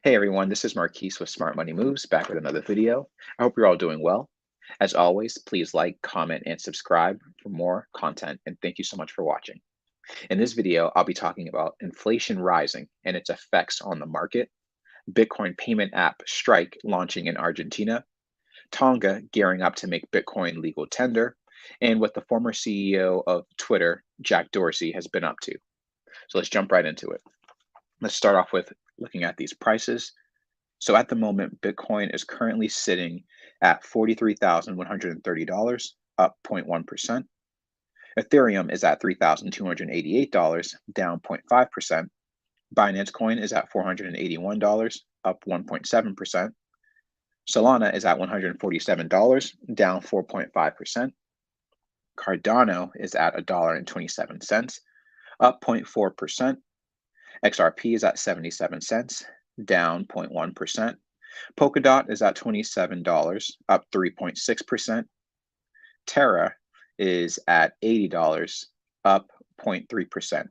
Hey everyone, this is Marquise with Smart Money Moves back with another video. I hope you're all doing well. As always, please like, comment, and subscribe for more content, and thank you so much for watching. In this video, I'll be talking about inflation rising and its effects on the market, Bitcoin payment app Strike launching in Argentina, Tonga gearing up to make Bitcoin legal tender, and what the former CEO of Twitter, Jack Dorsey, has been up to. So let's jump right into it. Let's start off with looking at these prices. So at the moment, Bitcoin is currently sitting at $43,130, up 0.1%. Ethereum is at $3,288, down 0.5%. Binance Coin is at $481, up 1.7%. Solana is at $147, down 4.5%. Cardano is at $1.27, up 0.4%. XRP is at 77 cents, down 0.1%. Polkadot is at $27, up 3.6%. Terra is at $80, up 0.3%.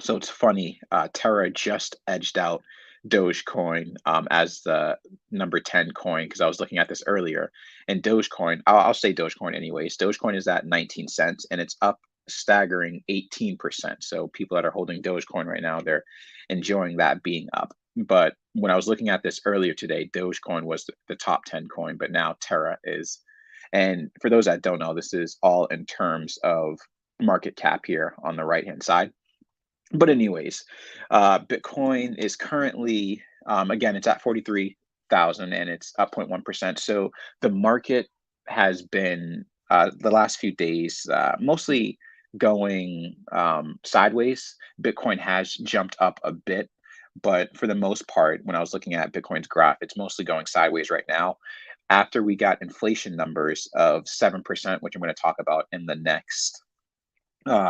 So it's funny, Terra just edged out Dogecoin as the number 10 coin because I was looking at this earlier. And Dogecoin, I'll say Dogecoin anyways. Dogecoin is at 19 cents and it's up staggering 18%. So people that are holding Dogecoin right now, they're enjoying that being up. But when I was looking at this earlier today, Dogecoin was the top 10 coin, but now Terra is. And for those that don't know, this is all in terms of market cap here on the right hand side. But anyways, Bitcoin is currently again it's at 43,000 and it's up 0.1%. So the market has been the last few days mostly going sideways. Bitcoin has jumped up a bit, but for the most part, when I was looking at Bitcoin's graph, it's mostly going sideways right now. After we got inflation numbers of 7%, which I'm going to talk about in the next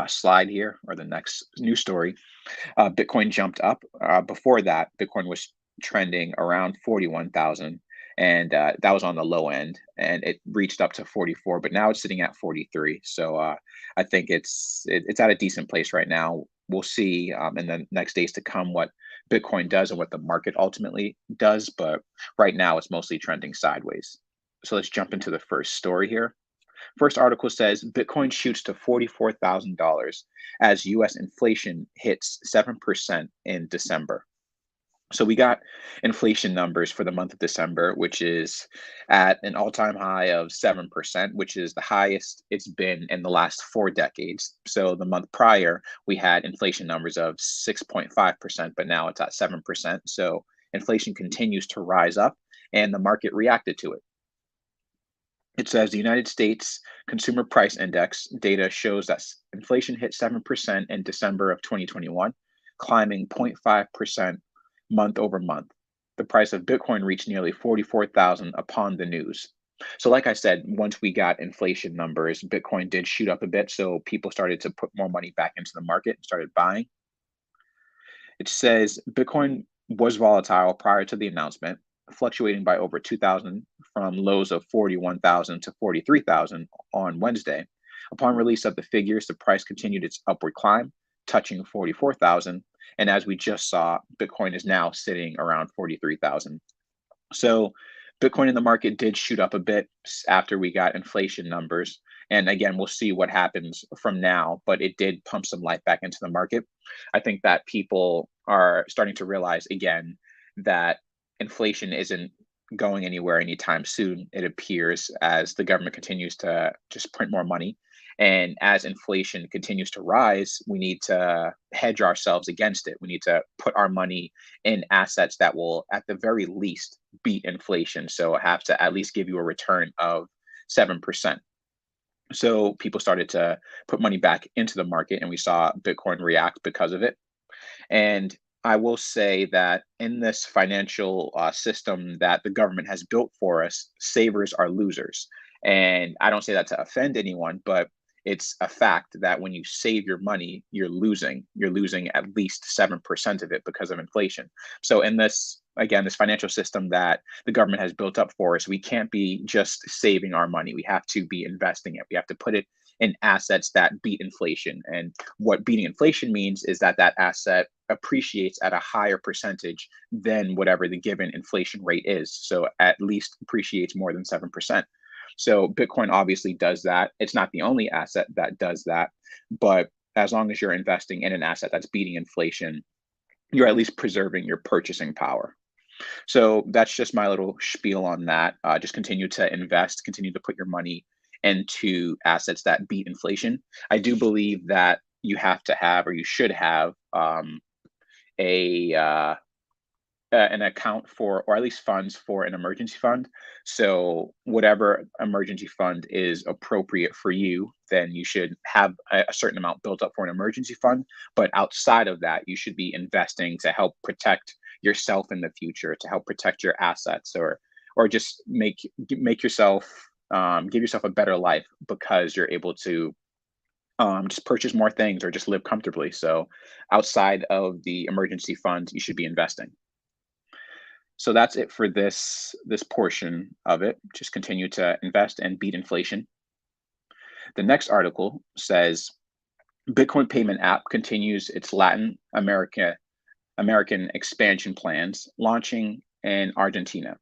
slide here, or the next news story, Bitcoin jumped up. Before that, Bitcoin was trending around 41,000, and that was on the low end, and it reached up to 44, but now it's sitting at 43. So I think it's at a decent place right now. We'll see in the next days to come what Bitcoin does and what the market ultimately does, but right now it's mostly trending sideways. So let's jump into the first story here. First article says Bitcoin shoots to $44,000 as US inflation hits 7% in December. So we got inflation numbers for the month of December, which is at an all-time high of 7%, which is the highest it's been in the last 4 decades. So the month prior, we had inflation numbers of 6.5%, but now it's at 7%. So inflation continues to rise up and the market reacted to it. It says the United States Consumer Price Index data shows that inflation hit 7% in December of 2021, climbing 0.5% month over month. The price of Bitcoin reached nearly 44,000 upon the news. So like I said, once we got inflation numbers, Bitcoin did shoot up a bit, so people started to put more money back into the market and started buying. It says Bitcoin was volatile prior to the announcement, fluctuating by over 2,000 from lows of 41,000 to 43,000 on Wednesday. Upon release of the figures, the price continued its upward climb, touching 44,000. And as we just saw, Bitcoin is now sitting around 43,000. So Bitcoin in the market did shoot up a bit after we got inflation numbers. And again, we'll see what happens from now, but it did pump some life back into the market. I think that people are starting to realize again that inflation isn't going anywhere anytime soon, it appears, as the government continues to just print more money. And as inflation continues to rise, we need to hedge ourselves against it. We need to put our money in assets that will, at the very least, beat inflation. So have to at least give you a return of 7%. So people started to put money back into the market, and we saw Bitcoin react because of it. And I will say that in this financial system that the government has built for us, savers are losers. And I don't say that to offend anyone, but it's a fact that when you save your money, you're losing. You're losing at least 7% of it because of inflation. So in this, again, this financial system that the government has built up for us, we can't be just saving our money. We have to be investing it. We have to put it in assets that beat inflation. And what beating inflation means is that that asset appreciates at a higher percentage than whatever the given inflation rate is. So at least appreciates more than 7%. So Bitcoin obviously does that. It's not the only asset that does that, but as long as you're investing in an asset that's beating inflation, you're at least preserving your purchasing power. So that's just my little spiel on that. Just continue to invest, continue to put your money into assets that beat inflation. I do believe that you have to have, or you should have, a an account for, or at least funds for, an emergency fund. So whatever emergency fund is appropriate for you, then you should have a certain amount built up for an emergency fund. But outside of that, you should be investing to help protect yourself in the future, to help protect your assets, or just make yourself, give yourself a better life because you're able to just purchase more things or just live comfortably. So outside of the emergency fund, you should be investing. So that's it for this portion of it. Just continue to invest and beat inflation. The next article says Bitcoin payment app continues its Latin American expansion plans, launching in Argentina.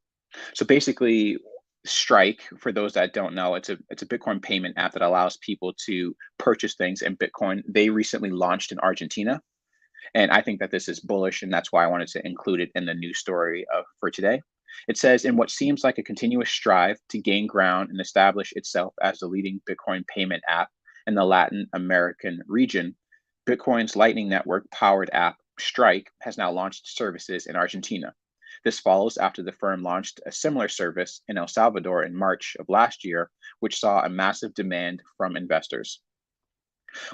So basically, Strike, for those that don't know, it's a Bitcoin payment app that allows people to purchase things in Bitcoin. They recently launched in Argentina. And I think that this is bullish, and that's why I wanted to include it in the news story for today. It says, in what seems like a continuous strive to gain ground and establish itself as the leading Bitcoin payment app in the Latin American region, Bitcoin's Lightning Network powered app Strike has now launched services in Argentina. This follows after the firm launched a similar service in El Salvador in March of last year, which saw a massive demand from investors.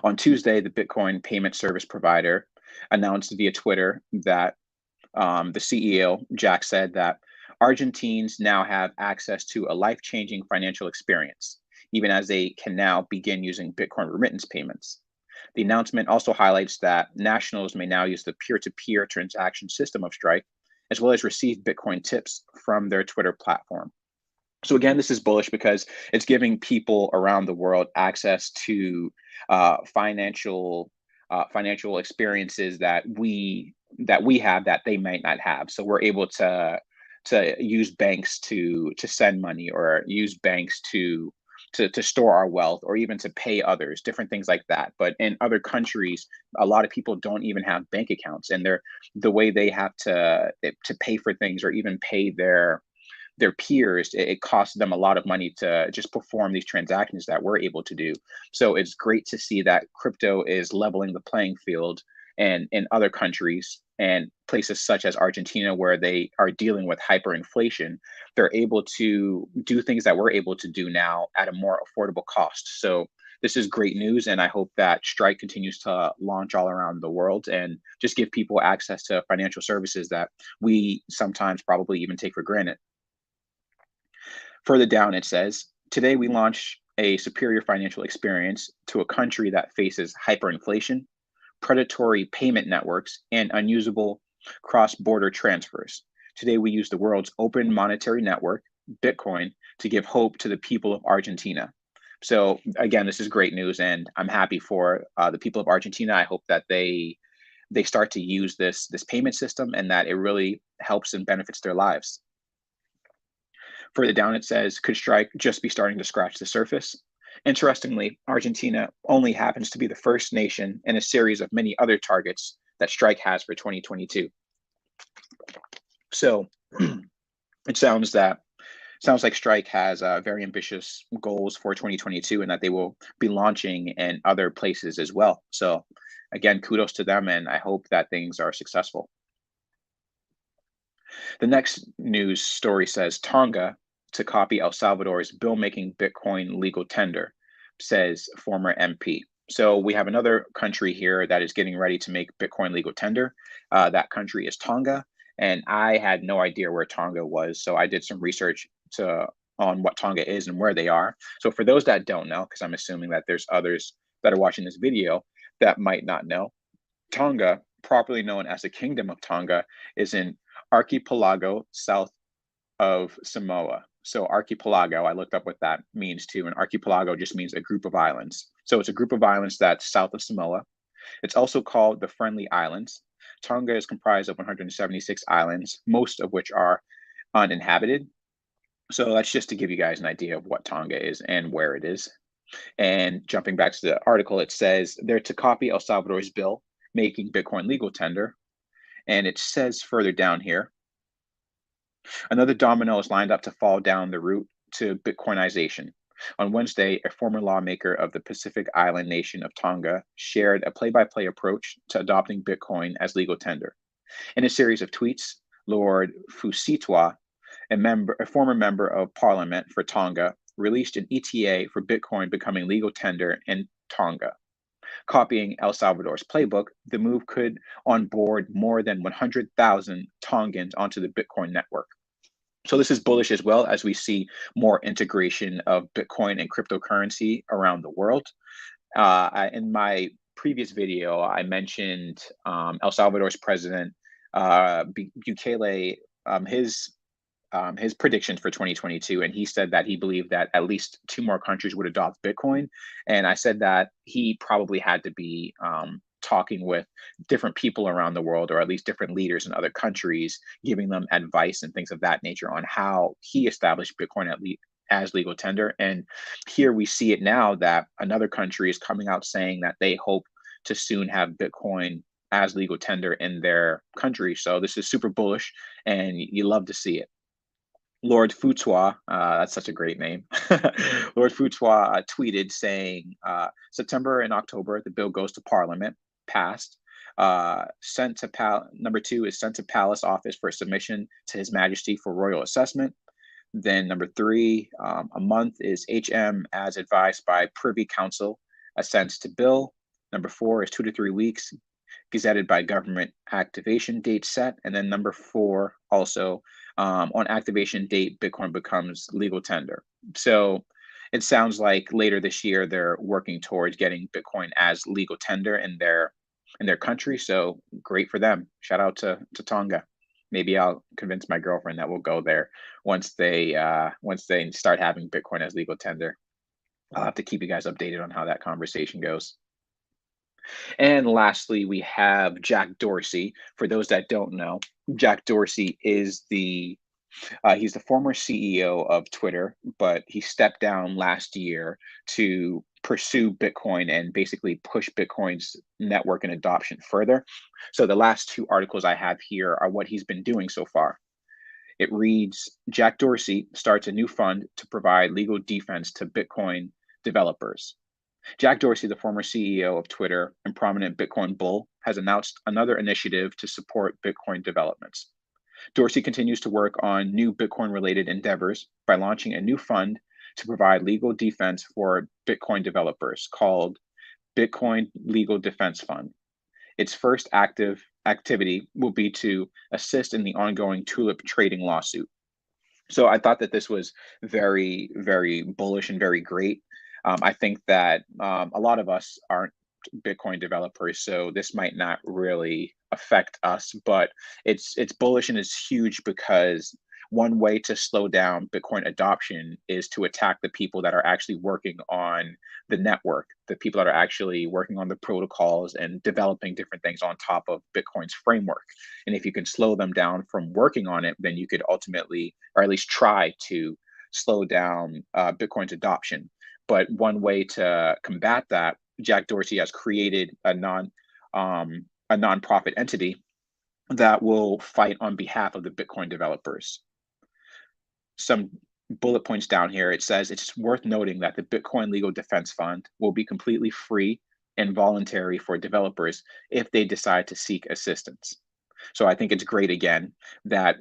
On Tuesday, the Bitcoin payment service provider announced via Twitter that the CEO, Jack, said that Argentines now have access to a life-changing financial experience, even as they can now begin using Bitcoin remittance payments. The announcement also highlights that nationals may now use the peer-to-peer transaction system of Strike, as well as receive Bitcoin tips from their Twitter platform. So again, this is bullish because it's giving people around the world access to financial experiences that we have that they might not have. So we're able to use banks to send money, or use banks to store our wealth, or even to pay others, different things like that. But in other countries, a lot of people don't even have bank accounts, and the way they have to pay for things, or even pay their peers, it costs them a lot of money to just perform these transactions that we're able to do. So it's great to see that crypto is leveling the playing field, and in other countries and places such as Argentina, where they are dealing with hyperinflation, they're able to do things that we're able to do now at a more affordable cost. So this is great news, and I hope that Strike continues to launch all around the world and just give people access to financial services that we sometimes probably even take for granted. Further down, it says, today we launch a superior financial experience to a country that faces hyperinflation, predatory payment networks, and unusable cross-border transfers. Today we use the world's open monetary network, Bitcoin, to give hope to the people of Argentina. So again, this is great news, and I'm happy for the people of Argentina. I hope that they start to use this payment system, and that it really helps and benefits their lives. Further down, it says, could Strike just be starting to scratch the surface? Interestingly, Argentina only happens to be the first nation in a series of many other targets that Strike has for 2022. So it sounds like Strike has very ambitious goals for 2022, and that they will be launching in other places as well. So again, kudos to them, and I hope that things are successful. The next news story says Tonga to copy El Salvador's bill-making Bitcoin legal tender, says former MP. So we have another country here that is getting ready to make Bitcoin legal tender. That country is Tonga, and I had no idea where Tonga was. So I did some research on what Tonga is and where they are. So for those that don't know, because I'm assuming that there's others that are watching this video that might not know, Tonga, properly known as the Kingdom of Tonga, is an archipelago south of Samoa. So archipelago, I looked up what that means too. And archipelago just means a group of islands. So it's a group of islands that's south of Samoa. It's also called the Friendly Islands. Tonga is comprised of 176 islands, most of which are uninhabited. So that's just to give you guys an idea of what Tonga is and where it is. And jumping back to the article, it says they're to copy El Salvador's bill making Bitcoin legal tender. And it says further down here, another domino is lined up to fall down the route to Bitcoinization. On Wednesday, a former lawmaker of the Pacific Island nation of Tonga shared a play-by-play approach to adopting Bitcoin as legal tender. In a series of tweets, Lord Fusitwa, a former member of parliament for Tonga, released an ETA for Bitcoin becoming legal tender in Tonga. Copying El Salvador's playbook, the move could onboard more than 100,000 Tongans onto the Bitcoin network. So this is bullish as well as we see more integration of Bitcoin and cryptocurrency around the world. In my previous video, I mentioned El Salvador's president, Bukele, his predictions for 2022, and he said that he believed that at least 2 more countries would adopt Bitcoin. And I said that he probably had to be talking with different people around the world, or at least different leaders in other countries, giving them advice and things of that nature on how he established Bitcoin as legal tender. And here we see it now that another country is coming out saying that they hope to soon have Bitcoin as legal tender in their country. So this is super bullish, and you love to see it. Lord Futswa, that's such a great name. Lord Futswa tweeted saying, September and October, the bill goes to Parliament, passed. Sent to number 2 is sent to Palace Office for submission to His Majesty for royal assessment. Then number 3, a month is HM as advised by Privy Council, assents to bill. Number 4 is 2 to 3 weeks, gazetted by government activation date set. And then number 4 also, on activation date, Bitcoin becomes legal tender. So it sounds like later this year they're working towards getting Bitcoin as legal tender in their country. So great for them. Shout out to Tonga. Maybe I'll convince my girlfriend that we'll go there once they start having Bitcoin as legal tender. I'll have to keep you guys updated on how that conversation goes. And lastly, we have Jack Dorsey. For those that don't know, Jack Dorsey is he's the former CEO of Twitter, but he stepped down last year to pursue Bitcoin and basically push Bitcoin's network and adoption further. So the last 2 articles I have here are what he's been doing so far. It reads, Jack Dorsey starts a new fund to provide legal defense to Bitcoin developers. Jack Dorsey, the former CEO of Twitter and prominent Bitcoin bull, has announced another initiative to support Bitcoin developments. Dorsey continues to work on new Bitcoin-related endeavors by launching a new fund to provide legal defense for Bitcoin developers called Bitcoin Legal Defense Fund. Its first activity will be to assist in the ongoing Tulip trading lawsuit. So I thought that this was very, very bullish and very great. I think that a lot of us aren't Bitcoin developers, so this might not really affect us, but it's bullish and it's huge because one way to slow down Bitcoin adoption is to attack the people that are actually working on the network, the people that are actually working on the protocols and developing different things on top of Bitcoin's framework. And if you can slow them down from working on it, then you could ultimately, or at least try to slow down Bitcoin's adoption. But one way to combat that, Jack Dorsey has created a nonprofit entity that will fight on behalf of the Bitcoin developers. Some bullet points down here. It says it's worth noting that the Bitcoin Legal Defense Fund will be completely free and voluntary for developers if they decide to seek assistance. So I think it's great again that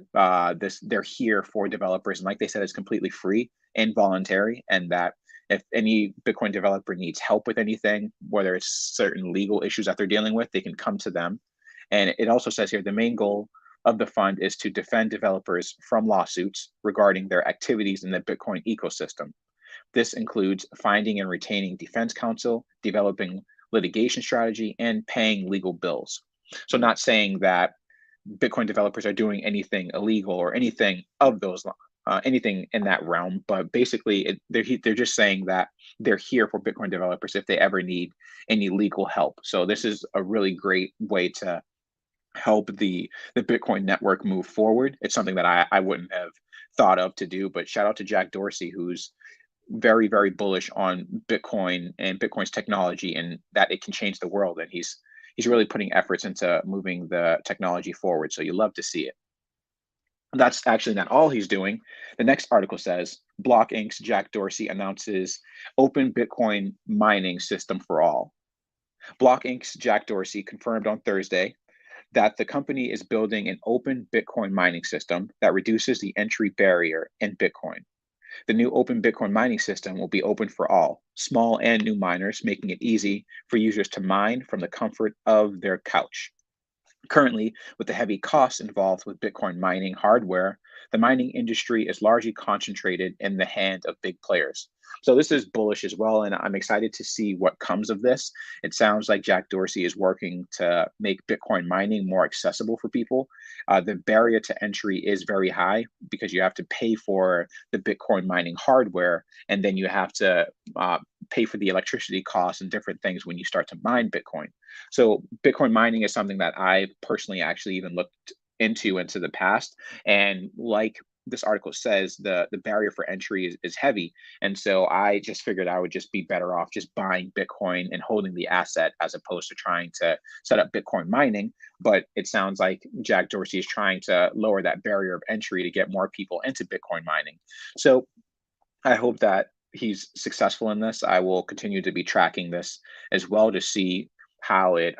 they're here for developers, and like they said, it's completely free and voluntary, and that if any Bitcoin developer needs help with anything, whether it's certain legal issues that they're dealing with, they can come to them. And it also says here the main goal of the fund is to defend developers from lawsuits regarding their activities in the Bitcoin ecosystem. This includes finding and retaining defense counsel, developing litigation strategy, and paying legal bills. So not saying that Bitcoin developers are doing anything illegal or anything of those anything in that realm. But basically, they're just saying that they're here for Bitcoin developers if they ever need any legal help. So this is a really great way to help the Bitcoin network move forward. It's something that I wouldn't have thought of to do. But shout out to Jack Dorsey, who's very, very bullish on Bitcoin and Bitcoin's technology and that it can change the world. And he's really putting efforts into moving the technology forward. So you love to see it. That's actually not all he's doing. The next article says Block Inc.'s Jack Dorsey announces open Bitcoin mining system for all. Block Inc.'s Jack Dorsey confirmed on Thursday that the company is building an open Bitcoin mining system that reduces the entry barrier in Bitcoin. The new open Bitcoin mining system will be open for all, small and new miners, making it easy for users to mine from the comfort of their couch. Currently, with the heavy costs involved with Bitcoin mining hardware, the mining industry is largely concentrated in the hand of big players. So this is bullish as well, and I'm excited to see what comes of this. It sounds like Jack Dorsey is working to make Bitcoin mining more accessible for people. The barrier to entry is very high because you have to pay for the Bitcoin mining hardware, and then you have to pay for the electricity costs and different things when you start to mine Bitcoin. So Bitcoin mining is something that I personally actually even looked into the past. And like this article says, the barrier for entry is heavy. And so I just figured I would just be better off just buying Bitcoin and holding the asset as opposed to trying to set up Bitcoin mining. But it sounds like Jack Dorsey is trying to lower that barrier of entry to get more people into Bitcoin mining. So I hope that he's successful in this. I will continue to be tracking this as well to see how it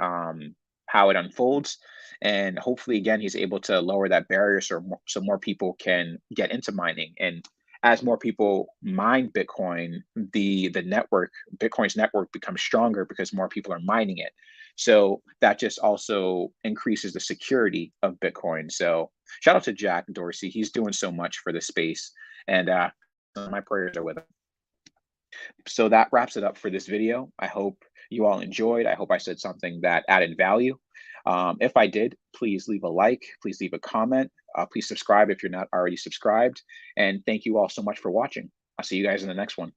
unfolds, and hopefully, again, he's able to lower that barrier so more people can get into mining. And as more people mine Bitcoin, the network, Bitcoin's network, becomes stronger because more people are mining it. So that just also increases the security of Bitcoin. So shout out to Jack Dorsey. He's doing so much for the space, and my prayers are with him. So that wraps it up for this video. I hope you all enjoyed. I hope I said something that added value. If I did, please leave a like, please leave a comment, please subscribe if you're not already subscribed. And thank you all so much for watching. I'll see you guys in the next one.